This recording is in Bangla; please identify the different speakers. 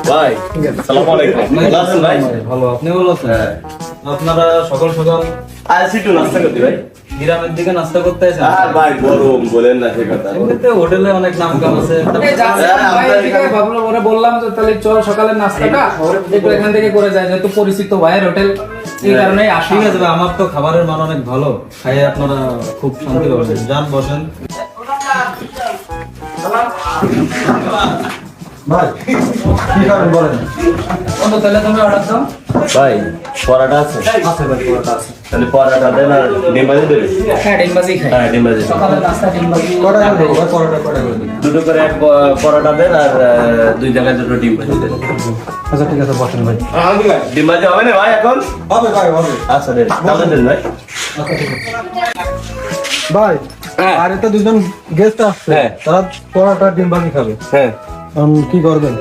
Speaker 1: ভাই আসসালামু আলাইকুম। ভালো আছেন ভাই?
Speaker 2: ভালো, আপনি ভালো আছেন? আপনারা সকাল সকাল
Speaker 1: আজ একটু নাস্তা করতে ভাই।
Speaker 2: গ্রামের দিকে নাস্তা করতে আসেন?
Speaker 1: আর ভাই গরম বলেন না সে কথা।
Speaker 2: এমনিতে হোটেলে অনেক নাম কাম আছে।
Speaker 3: ভাবলাম ওরা বললাম যে তাহলে চল সকালের নাস্তাটা একটু এখান থেকে করে যায়, যেহেতু পরিচিত ভাইয়ের হোটেল, এই কারণেই আসা।
Speaker 2: ঠিক আছে ভাই, আমার তো খাবারের মান অনেক ভালো, খাইয়ে আপনারা খুব শান্তি পাবেন। যান বসেন।
Speaker 3: ভাই কি কারণ বলেন? তাহলে তুমি অর্ডার দাও।
Speaker 1: ভাই পরাটা আছে?
Speaker 3: আছে ভাই, পরোটা আছে।
Speaker 1: তাহলে পরাটা দেন আর ডিম ভাজি দেবেন।
Speaker 3: হ্যাঁ, ডিম ভাজি খাই।
Speaker 1: হ্যাঁ ডিম ভাজি।
Speaker 3: সকালের নাস্তা ডিম ভাজি।
Speaker 2: কটা করে দেবো ভাই? পরোটা কটা করে দিন।
Speaker 1: দুটো করে এক পরাটা দেন আর দুই জায়গায় দুটো ডিম ভাজি দেন।
Speaker 3: আচ্ছা ঠিক আছে, বসেন ভাই।
Speaker 1: ডিম ভাজি হবে না ভাই এখন?
Speaker 3: হবে ভাই, হবে।
Speaker 1: আচ্ছা দেন, তাহলে দেন ভাই।
Speaker 4: ভাই
Speaker 1: হ্যাঁ।
Speaker 4: আর এটা দুজন গেস্ট আসছে,
Speaker 1: হ্যাঁ।
Speaker 4: তারা পরোটা ডিম ভাজি খাবে,
Speaker 1: হ্যাঁ
Speaker 4: কি করবেন?